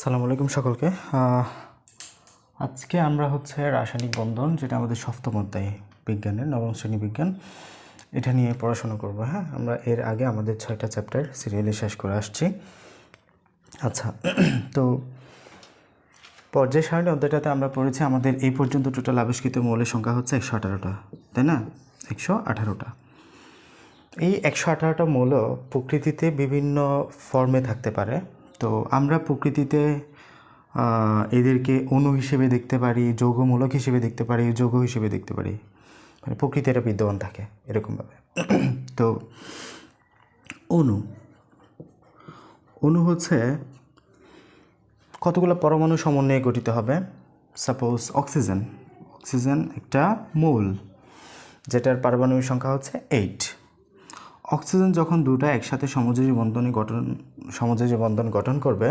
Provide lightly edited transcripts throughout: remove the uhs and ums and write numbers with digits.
আসসালামু আলাইকুম সকলকে। আজকে আমরা রাসায়নিক বন্ধন, যেটা আমাদের সপ্তম অধ্যায় বিজ্ঞানের নবম শ্রেণী বিজ্ঞান, এটা নিয়ে পড়াশোনা করব। হ্যাঁ, আমরা এর আগে আমাদের 6টা চ্যাপ্টার সিরিয়ালি শেষ করে আসছি। আচ্ছা, তো পর্যায় সারণী অধ্যায়টাতে আমরা পড়েছি আমাদের এই পর্যন্ত টোটাল আবিষ্কৃত মৌলের সংখ্যা হচ্ছে 118টা, তাই না? 118টা। এই 118টা মৌল প্রকৃতিতে বিভিন্ন ফর্মে থাকতে পারে। তো আমরা প্রকৃতিতে এদেরকে অণু হিসেবে দেখতে পারি, যৌগমূলক হিসেবে দেখতে পারি, যৌগ হিসেবে দেখতে পারি, মানে প্রকৃতি এটা বিদ্যমান থাকে এরকমভাবে। তো অণু হচ্ছে কতগুলো পরমাণু সমন্বয়ে গঠিত হবে। সাপোজ অক্সিজেন একটা মৌল, যেটার পারমাণবিক সংখ্যা হচ্ছে 8। অক্সিজেন যখন দুটো একসাথে সমযোজী বন্ধন গঠন করবে,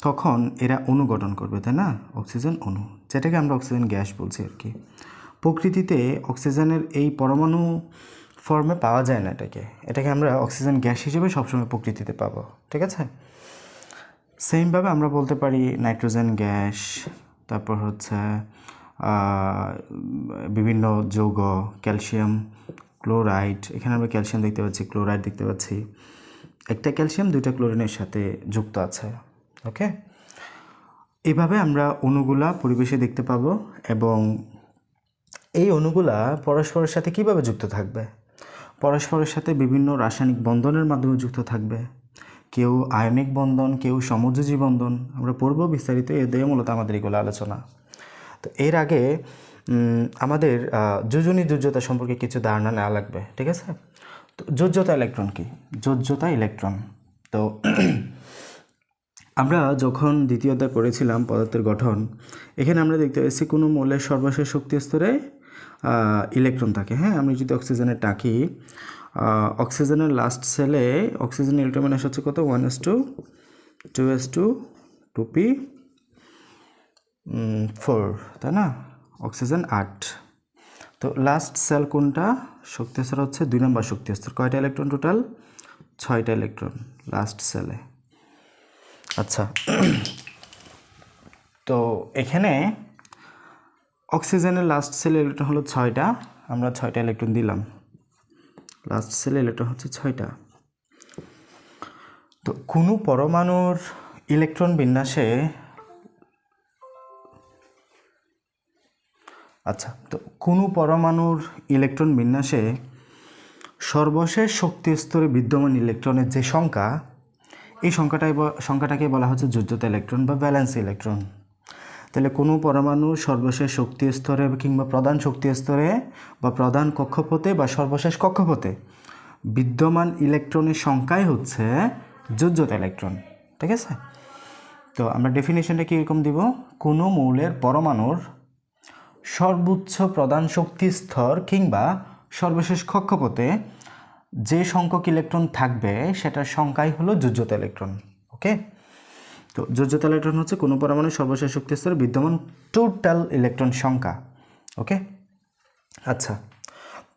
তখন এরা অণু গঠন করবে, তাই না? অক্সিজেন অণু, যেটাকে আমরা অক্সিজেন গ্যাস বলছি আর কি। প্রকৃতিতে অক্সিজেনের এই পরমাণু ফর্মে পাওয়া যায় না, এটাকে আমরা অক্সিজেন গ্যাস হিসেবে সবসময় প্রকৃতিতে পাবো, ঠিক আছে? সেমভাবে আমরা বলতে পারি নাইট্রোজেন গ্যাস, তারপর বিভিন্ন যৌগ, ক্যালসিয়াম ক্লোরাইড, এখানে আমরা ক্যালসিয়াম দেখতে পাচ্ছি, ক্লোরাইড দেখতে পাচ্ছি, একটা ক্যালসিয়াম দুইটা ক্লোরিনের সাথে যুক্ত আছে। ওকে, এভাবে আমরা অণুগুলা পরিবেশে দেখতে পাবো। এবং এই অণুগুলা পরস্পরের সাথে কিভাবে যুক্ত থাকবে? পরস্পরের সাথে বিভিন্ন রাসায়নিক বন্ধনের মাধ্যমে যুক্ত থাকবে। কেউ আয়নিক বন্ধন, কেউ সমযোজী বন্ধন, আমরা পড়ব বিস্তারিত। এ দিয়ে মূলত আমাদের এগুলো আলোচনা। তো এর আগে আমাদের যোজনী যোজ্যতা সম্পর্কে কিছু ধারণা নেওয়া লাগবে, ঠিক আছে? তো যোজ্যতা ইলেকট্রন কি? যোজ্যতা ইলেকট্রন, তো আমরা যখন দ্বিতীয় অধ্যায় পড়েছিলাম পদার্থের গঠন, এখানে আমরা দেখতে পাচ্ছি কোনো মৌলের সর্বশেষ শক্তি স্তরে ইলেকট্রন থাকে। হ্যাঁ, আমি যদি অক্সিজেনের টাকি, অক্সিজেনের লাস্ট সেলে অক্সিজেনের ইলেকট্রন মানে হচ্ছে কত? 1s2 2s2 2p4, তাই না? অক্সিজেন 8। তো লাস্ট সেল কোনটা? শক্তি স্তর হচ্ছে 2 নম্বর শক্তি স্তর। কয়টা ইলেকট্রন টোটাল? 6টা ইলেকট্রন লাস্ট সেলে। আচ্ছা, তো এখানে অক্সিজেনের লাস্ট সেলে ইলেকট্রন হলো 6টা, আমরা 6টা ইলেকট্রন দিলাম। লাস্ট সেলে ইলেকট্রন হচ্ছে 6টা। তো কোনো পরমাণুর ইলেকট্রন বিন্যাসে সর্বশেষ শক্তি স্তরে বিদ্যমান ইলেকট্রনের যে সংখ্যা, এই সংখ্যাটাকে বলা হচ্ছে যোজ্যতা ইলেকট্রন বা ভ্যালেন্স ইলেকট্রন। তাহলে কোনো পরমাণু সর্বশেষ শক্তি স্তরে কিংবা প্রধান শক্তি স্তরে বা প্রধান কক্ষপথে বা সর্বশেষ কক্ষপথে বিদ্যমান ইলেকট্রনের সংখ্যাই হচ্ছে যোজ্যতা ইলেকট্রন, ঠিক আছে? তো আমরা ডেফিনেশনটা কীরকম দিব? কোনো মৌলের পরমাণুর সর্বোচ্চ প্রধান শক্তি স্তর কিংবা সর্বশেষ কক্ষপথে যে সংখ্যক ইলেকট্রন থাকবে সেটার সংখ্যাই হলো যোজ্যতা ইলেকট্রন। ওকে, তো যোজ্যতা ইলেকট্রন হচ্ছে কোনো পরমাণুর সর্বশেষ শক্তি স্তরে বিদ্যমান টোটাল ইলেকট্রন সংখ্যা। ওকে, আচ্ছা,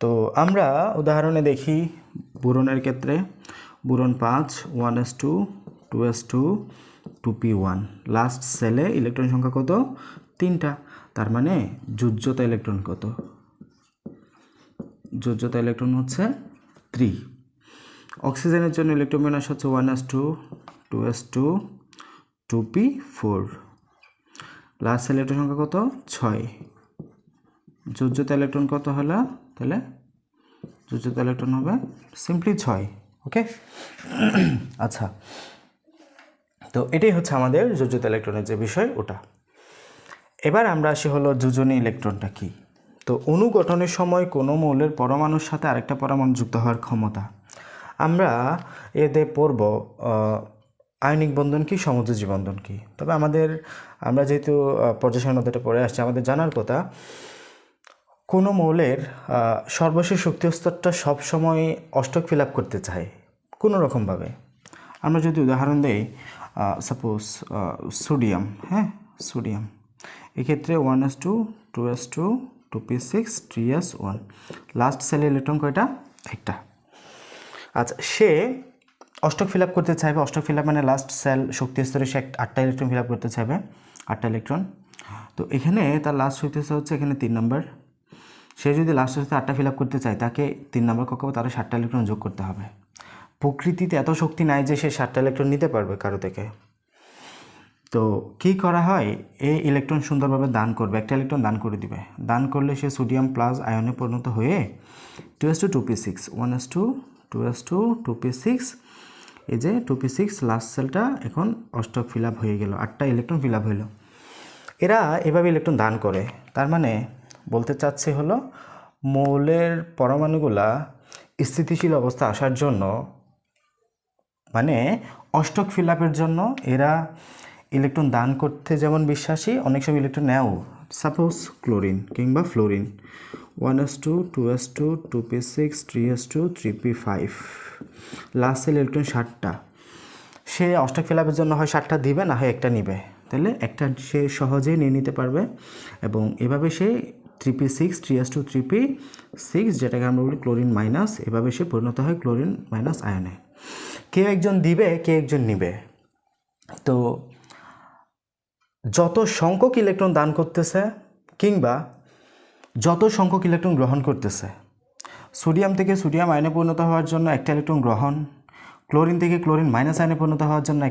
তো আমরা উদাহরণে দেখি বোরনের ক্ষেত্রে। Boron 5, 1s2 2s2 2p1, last সেলে ইলেকট্রন সংখ্যা কত? 3টা। তার মানে যোজ্যতা ইলেকট্রন কত? যোজ্যতা ইলেকট্রন হচ্ছে 3। অক্সিজেনের জন্য ইলেকট্রন বিন্যাস হচ্ছে 1s2 2s2 2p4, last shell electron সংখ্যা কত? 6। যোজ্যতা ইলেকট্রন কত হলো? তাহলে যোজ্যতা ইলেকট্রন হবে সিম্পলি 6। ওকে, আচ্ছা, তো এটাই হচ্ছে আমাদের যোজ্যতা ইলেকট্রনের যে বিষয় ওটা। এবার আমরা আসি হলো যোজনী ইলেকট্রনটা কি। তো অণু গঠনের সময় কোনো মৌলের পরমাণুর সাথে আরেকটা পরমাণু যুক্ত হওয়ার ক্ষমতা। আমরা এতে পড়ব আয়নিক বন্ধন কি, সমযোজী বন্ধন কি। তবে আমরা যেহেতু পর্যায় সারণী অধ্যায়টা পড়ে আসছি, আমাদের জানার কথা কোনো মৌলের সর্বশেষ শক্তি স্তরটা সবসময় অষ্টক ফিল আপ করতে চায় কোনো রকমভাবে। আমরা যদি উদাহরণ দেই, সাপোজ সোডিয়াম, হ্যাঁ, সোডিয়াম, এক্ষেত্রে 1s2 2s2 2p6 3s1, last সেলে ইলেকট্রন কয়টা? একটা। আচ্ছা, সে অষ্টক ফিল আপ করতে চাইবে, অষ্টক ফিল আপ মানে লাস্ট সেল শক্তি স্তরে সে 8টা ইলেকট্রন ফিল আপ করতে চাইবে, 8টা ইলেকট্রন। তো এখানে তার লাস্ট শক্তি স্তর হচ্ছে এখানে 3 নম্বর। সে যদি লাস্ট শক্তি 8টা ফিল আপ করতে চায়, তাকে 3 নম্বর কক্ষপথে তারা 7টা ইলেকট্রন যোগ করতে হবে। প্রকৃতিতে এত শক্তি নাই যে সে 7টা ইলেকট্রন নিতে পারবে কারো থেকে। তো কী করা হয়, এই ইলেকট্রন সুন্দরভাবে দান করবে, একটা ইলেকট্রন দান করে দিবে। দান করলে সে সোডিয়াম প্লাস আয়নে পরিণত হয়ে 2s2 2p6 1s2 এই যে 2p6 লাস্ট সেলটা এখন অষ্টক ফিল আপ হয়ে গেল, 8টা ইলেকট্রন ফিল আপ হইল। এরা এভাবে ইলেকট্রন দান করে। তার মানে বলতে চাচ্ছে হলো মৌলের পরমাণুগুলা স্থিতিশীল অবস্থা আসার জন্য, মানে অষ্টক ফিল আপের জন্য এরা ইলেকট্রন দান করতে যেমন বিশ্বাসী, অনেক সময় ইলেকট্রন নেও। সাপোজ ক্লোরিন কিংবা fluorine 1s2 2s2 2p6 3s2 3p5 last shell electron 7টা। সে অষ্টক ফিল আপের জন্য হয় 7টা দিবে, না হয় একটা নিবে। তাহলে একটা সে সহজেই নিয়ে নিতে পারবে এবং এভাবে সে 3p6 3s2 3p6 যেটাকে আমরা বলি ক্লোরিন মাইনাস, এভাবে সে পরিণত হয় ক্লোরিন মাইনাস আয়নে। কেউ একজন দিবে, কে একজন নিবে। তো যত সংখ্যক ইলেকট্রন দান করতেছে কিংবা যত সংখ্যক ইলেকট্রন গ্রহণ করতেছে, সোডিয়াম থেকে সোডিয়াম আয়নে পরিণত হওয়ার জন্য একটা ইলেকট্রন গ্রহণ, ক্লোরিন থেকে ক্লোরিন মাইনাস আয়নে পরিণত হওয়ার জন্য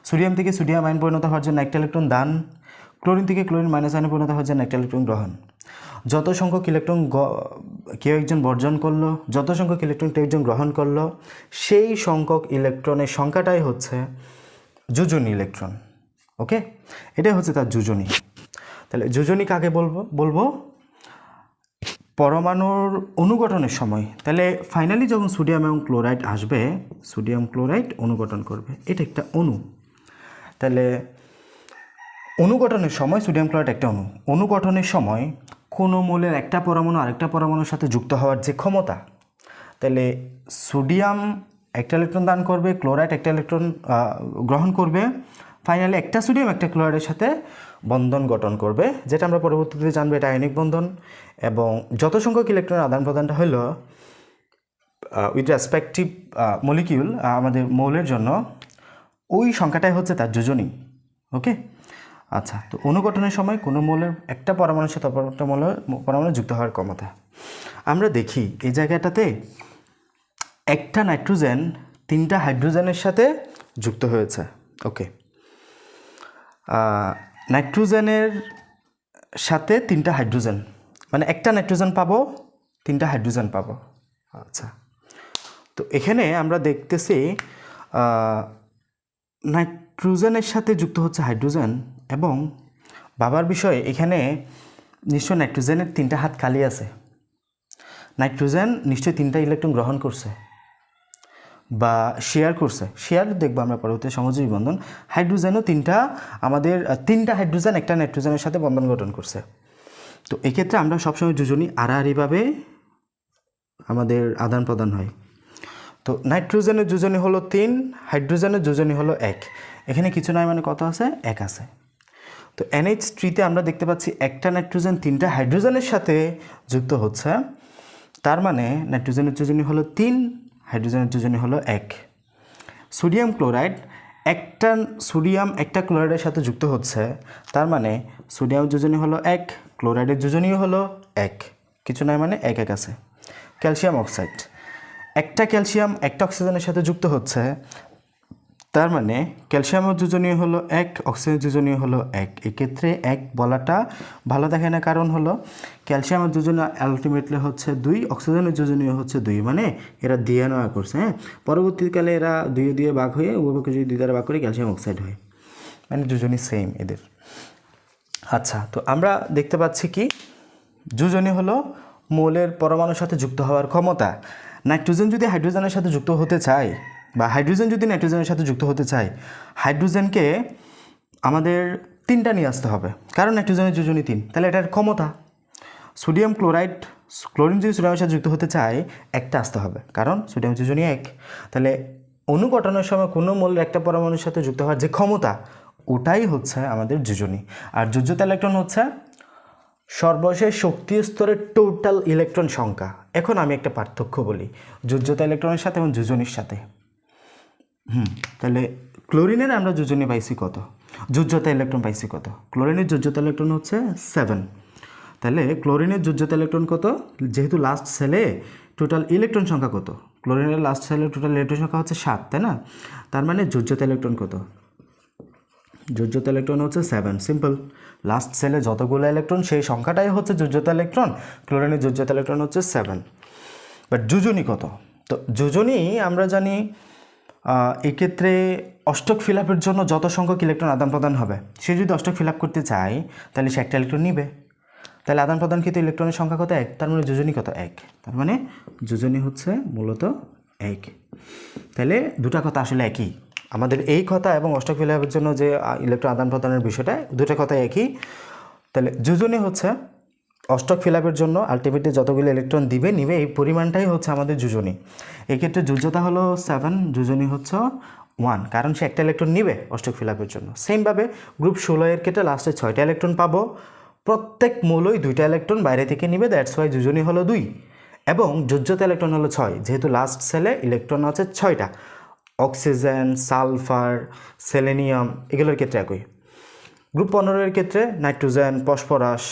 সোডিয়াম থেকে সোডিয়াম আয়ন পরিণত হওয়ার জন্য একটা ইলেকট্রন দান, ক্লোরিন থেকে ক্লোরিন মাইনাস আয়নে পরিণত হওয়ার জন্য একটা ইলেকট্রন গ্রহণ। যত সংখ্যক ইলেকট্রন কেউ একজন বর্জন করলো, যত সংখ্যক ইলেকট্রন কেউ একজন গ্রহণ করলো, সেই সংখ্যক ইলেকট্রনের সংখ্যাটাই হচ্ছে যোজনী ইলেকট্রন। ওকে, এটাই হচ্ছে তার যোজনী। তাহলে যোজনী কাকে বলবো পরমাণুর অনুগঠনের সময়। তাহলে ফাইনালি যখন সোডিয়াম এবং ক্লোরাইড আসবে, সোডিয়াম ক্লোরাইড অনুগঠন করবে, এটা একটা অণু। তাহলে অনুগঠনের সময় সোডিয়াম ক্লোরাইড একটা অণু। অনুগঠনের সময় কোনো মৌলের একটা পরমাণু আরেকটা পরমাণুর সাথে যুক্ত হওয়ার যে ক্ষমতা, তাহলে সোডিয়াম একটা ইলেকট্রন দান করবে, ক্লোরাইড একটা ইলেকট্রন গ্রহণ করবে, ফাইনালি একটা সোডিয়াম একটা ক্লোরাইডের সাথে বন্ধন গঠন করবে, যেটা আমরা পরবর্তীতে জানবো এটা আয়নিক বন্ধন। এবং যত সংখ্যক ইলেকট্রনের আদান প্রদানটা হলো উইথ রেসপেক্টিভ মলিকিউল আমাদের মৌলের জন্য, ওই সংখ্যাটাই হচ্ছে তার যোজনী। ওকে, আচ্ছা। তো অনুগঠনের সময় কোনো মৌলের একটা পরমাণুর সাথে অপর একটা পরমাণু যুক্ত হওয়ার ক্ষমতা আমরা দেখি এই জায়গাটাতে একটা নাইট্রোজেন 3টা হাইড্রোজেনের সাথে যুক্ত হয়েছে। ওকে, নাইট্রোজেনের সাথে 3টা হাইড্রোজেন, মানে একটা নাইট্রোজেন পাবো 3টা হাইড্রোজেন পাবো। আচ্ছা, তো এখানে আমরা দেখতেছি নাইট্রোজেনের সাথে যুক্ত হচ্ছে হাইড্রোজেন। এবং বাবার বিষয় এখানে নিশ্চয় নাইট্রোজেনের 3টা হাত খালি আছে, নাইট্রোজেন নিশ্চয়ই 3টা ইলেকট্রন গ্রহণ করছে বা শেয়ার করছে। শেয়ার দেখবো আমরা পরবর্তী সমযোজী বন্ধন। হাইড্রোজেনও 3টা, আমাদের 3টা হাইড্রোজেন একটা নাইট্রোজেনের সাথে বন্ধন গঠন করছে। তো এক্ষেত্রে আমরা সবসময় যোজনী আড়াআড়িভাবে আমাদের আদান প্রদান হয়। তো নাইট্রোজেনের যোজনী হলো 3, হাইড্রোজেনের যোজনী হলো 1। এখানে কিছু নয় মানে কত আছে, 1 আছে। তো NH3-তে আমরা দেখতে পাচ্ছি একটা নাইট্রোজেন 3টা হাইড্রোজেনের সাথে যুক্ত হচ্ছে। তার মানে নাইট্রোজেনের যোজনী হলো 3, হাইড্রোজেনের যোজনী হলো 1। সোডিয়াম ক্লোরাইড একটা সোডিয়াম একটা ক্লোরাইডের সাথে যুক্ত হচ্ছে, তার মানে সোডিয়ামের যোজনী হলো 1, ক্লোরাইডের যোজনীও হলো 1, কিছু নয় মানে 1 1 আছে। ক্যালসিয়াম অক্সাইড একটা ক্যালসিয়াম একটা অক্সিজেনের সাথে যুক্ত হচ্ছে, তার মানে ক্যালসিয়ামের যোজনীয় হলো 1, অক্সিজেনের যোজনীয় হলো 1। এক্ষেত্রে 1 বলাটা ভালো দেখে না, কারণ হলো ক্যালসিয়ামের যোজনী আলটিমেটলি হচ্ছে 2, অক্সিজেনের যোজনীয় হচ্ছে 2, মানে এরা দিয়ে নেওয়া করছে। হ্যাঁ, পরবর্তীকালে এরা 2 দিয়ে ভাগ হয়ে উভয়কে যদি 2 দ্বারা ভাগ করে ক্যালসিয়াম অক্সাইড হয়, মানে যোজনী সেম এদের। আচ্ছা, তো আমরা দেখতে পাচ্ছি কি যোজনী হলো মৌলের পরমাণুর সাথে যুক্ত হওয়ার ক্ষমতা। নাইট্রোজেন যদি হাইড্রোজেনের সাথে যুক্ত হতে চায় বা হাইড্রোজেন যদি নাইট্রোজেনের সাথে যুক্ত হতে চায়, হাইড্রোজেনকে আমাদের 3টা নিয়ে আসতে হবে, কারণ নাইট্রোজেনের যোজনী 3। তাহলে এটার ক্ষমতা সোডিয়াম ক্লোরাইড, ক্লোরিন যদি সোডিয়ামের সাথে যুক্ত হতে চায় একটা আসতে হবে, কারণ সোডিয়াম যোজনী 1। তাহলে অনুগঠনের সময় কোনো মৌলের একটা পরমাণুর সাথে যুক্ত হওয়ার যে ক্ষমতা, ওটাই হচ্ছে আমাদের যোজনী। আর যোজ্যতা ইলেকট্রন হচ্ছে সর্বশেষ শক্তি স্তরের টোটাল ইলেকট্রন সংখ্যা। এখন আমি একটা পার্থক্য বলি যোজ্যতা ইলেকট্রনের সাথে এবং যোজনীর সাথে। তাহলে ক্লোরিনের আমরা যোজনী পাইছি কত, যোজ্যতা ইলেকট্রন পাইছি কত, ক্লোরিনের যোজ্যতা ইলেকট্রন হচ্ছে 7। তাহলে ক্লোরিনের যোজ্যতা ইলেকট্রন কত, যেহেতু লাস্ট সেলে টোটাল ইলেকট্রন সংখ্যা কত, ক্লোরিনের লাস্ট সেলে টোটাল ইলেকট্রন সংখ্যা হচ্ছে 7, তাই না? তার মানে যোজ্যতা ইলেকট্রন কত, যোজ্যতা ইলেকট্রন হচ্ছে 7। সিম্পল, লাস্ট সেলে যতগুলো ইলেকট্রন সেই সংখ্যাটাই হচ্ছে যোজ্যতা ইলেকট্রন, ক্লোরিনের যোজ্যতা ইলেকট্রন হচ্ছে 7। বাট যোজনী কত? তো যোজনী আমরা জানি এক্ষেত্রে অষ্টক ফিল আপের জন্য যত সংখ্যক ইলেকট্রন আদান প্রদান হবে, সে যদি অষ্টক ফিল আপ করতে চায় তাহলে সে একটা ইলেকট্রন নিবে। তাহলে আদান প্রদানকৃত ইলেকট্রনের সংখ্যা কত? 1। তার মানে যোজনী কত? 1। তার মানে যোজনী হচ্ছে মূলত 1। তাহলে দুটা কথা আসলে একই, আমাদের এই কথা এবং অষ্টক ফিল আপের জন্য যে ইলেকট্রন আদান প্রদানের বিষয়টা, দুটা কথা একই। তাহলে যোজনী হচ্ছে অষ্টক ফিল আপের জন্য আলটিমেটলি যতগুলো ইলেকট্রন নিবে এই পরিমাণটাই হচ্ছে আমাদের যোজনী। এক্ষেত্রে যোজ্যতা হলো 7, যোজনী হচ্ছে 1, কারণ সে একটা ইলেকট্রন নিবে অষ্টক ফিল আপের জন্য। সেমভাবে গ্রুপ 16 এর ক্ষেত্রে লাস্টে 6টা ইলেকট্রন পাবো, প্রত্যেক মৌলই 2টা ইলেকট্রন বাইরে থেকে নিবে, দ্যাটস ওয়াই যোজনী হলো 2 এবং যোজ্যতা ইলেকট্রন হলো 6, যেহেতু লাস্ট সেলে ইলেকট্রন আছে 6টা। অক্সিজেন, সালফার, সেলেনিয়াম এগুলোর ক্ষেত্রে একই। গ্রুপ 15 এর ক্ষেত্রে নাইট্রোজেন, ফসফরাস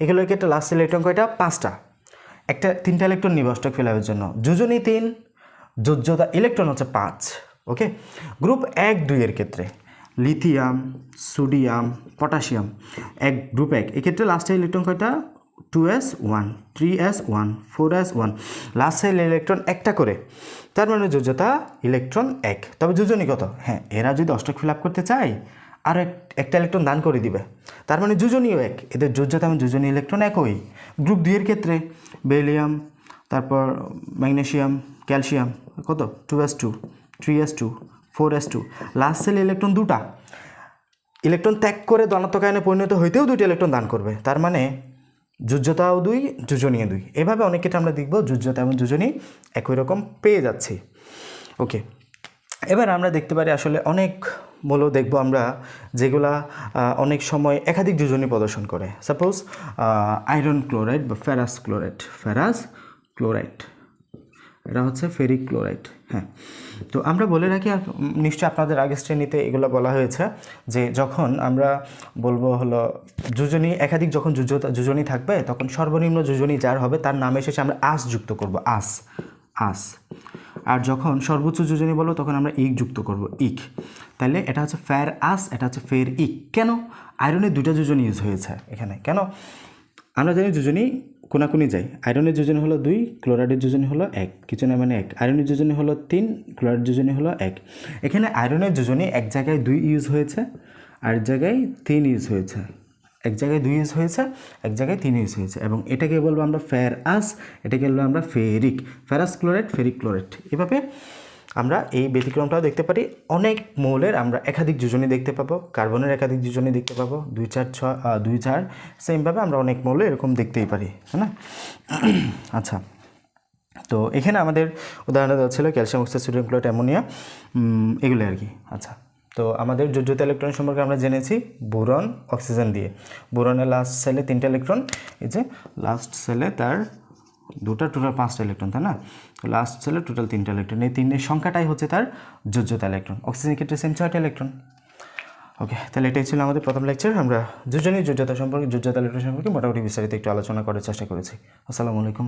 এগুলোর ক্ষেত্রে লাস্ট ইলেকট্রন কয়টা? 5টা। 3টা ইলেকট্রন নিবে অষ্টক ফিল আপের জন্য, যোজনী 3, যোজ্যতা ইলেকট্রন হচ্ছে 5। ওকে। গ্রুপ 1-2 এর ক্ষেত্রে লিথিয়াম, সোডিয়াম, পটাশিয়াম, গ্রুপ 1 এক্ষেত্রে লাস্টে ইলেকট্রন কয়টা? 2s1, 3s1, 4s1, লাস্টের ইলেকট্রন একটা করে, তার মানে যোজ্যতা ইলেকট্রন 1। তবে যোজনী কত? হ্যাঁ, এরা যদি অষ্টক ফিল আপ করতে চায় আর একটা ইলেকট্রন দান করে দিবে, তার মানে যোজনীও 1, এদের যোজ্যতা এবং যোজনী ইলেকট্রন একই। গ্রুপ 2 এর ক্ষেত্রে বেরিলিয়াম, তারপর ম্যাগনেসিয়াম, ক্যালসিয়াম কত? 2s2, 3s2, 4s2, last shell electron 2টা, ইলেকট্রন ত্যাগ করে ধনাত্মক আয়নে পরিণত হইতেও 2টি ইলেকট্রন দান করবে, তার মানে যোজ্যতাও 2, যোজনীয় 2। এভাবে অনেক ক্ষেত্রে আমরা দেখব যোজ্যতা এবং যোজনী একই রকম পেয়ে যাচ্ছি। ওকে, এবার আমরা দেখতে পারি আসলে অনেক মৌল দেখব আমরা যেগুলা অনেক সময় একাধিক যোজনী প্রদর্শন করে। সাপোজ আয়রন ক্লোরাইড বা ফেরাস ক্লোরাইড, এটা হচ্ছে ফেরিক ক্লোরাইড। হ্যাঁ, তো আমরা বলে রাখি, নিশ্চয়ই আপনাদের আগের শ্রেণীতে এগুলো বলা হয়েছে, যে যখন আমরা বলবো হলো যোজনী একাধিক, যখন যোজনী থাকবে তখন সর্বনিম্ন যোজনী যার হবে তার নামে শেষে আমরা আস যুক্ত করব, আস। আর যখন সর্বোচ্চ যোজনী বলবো তখন আমরা ইক যুক্ত করব, ইক। তাহলে এটা হচ্ছে ফের আস, এটা হচ্ছে ফের ইক। কেন? আয়রনের 2টা যোজনী ইউজ হয়েছে এখানে। কেন? আমরা জানি যোজনী কোনাকুনি যাই। আয়রনের যোজনী হলো 2, ক্লোরাইডের যোজনী হলো 1, কিছু না মানে 1। আয়রনের যোজনী হলো 3, ক্লোরাইডের যোজনী হলো 1। এখানে আয়রনের যোজনী এক জায়গায় 2 ইউজ হয়েছে, আর জায়গায় 3 ইউজ হয়েছে, এক জায়গায় 2 ইউজ হয়েছে, এক জায়গায় 3 ইউজ হয়েছে, এবং এটাকে বলবো আমরা ফের আস, এটাকে বলবো আমরা ferric, ferrous chloride, ferric chloride. এভাবে আমরা এই ব্যতিক্রমটাও দেখতে পারি। অনেক মৌলের আমরা একাধিক যোজনী দেখতে পাবো, কার্বনের একাধিক যোজনী দেখতে পাবো, 2, 4, 6, 2, 4। সেমভাবে আমরা অনেক মৌলে এরকম দেখতেই পারি, তাই না? আচ্ছা, তো এখানে আমাদের উদাহরণটা দেওয়া ছিল calcium oxide, sodium chloride, ammonia, এগুলো আর কি। আচ্ছা, তো আমাদের যোজ্যতা ইলেকট্রন সম্পর্কে আমরা জেনেছি বোরন, অক্সিজেন দিয়ে। বোরনের লাস্ট সেলে 3টা ইলেকট্রন, এই যে লাস্ট সেলে তার 2টা, টোটাল 5টা ইলেকট্রন, তাই না? তো লাস্ট সেলে টোটাল 3টা ইলেকট্রন, এই 3এর সংখ্যাটাই হচ্ছে তার যোজ্যতা ইলেকট্রন। অক্সিজেনের ক্ষেত্রে সেম 6টা ইলেকট্রন। ওকে, তাহলে এটাই ছিল আমাদের প্রথম লেকচার। আমরা যোজনী যোজ্যতা ইলেকট্রন সম্পর্কে মোটামুটি বিস্তারিত একটু আলোচনা করার চেষ্টা করেছি। আসসালামু আলাইকুম।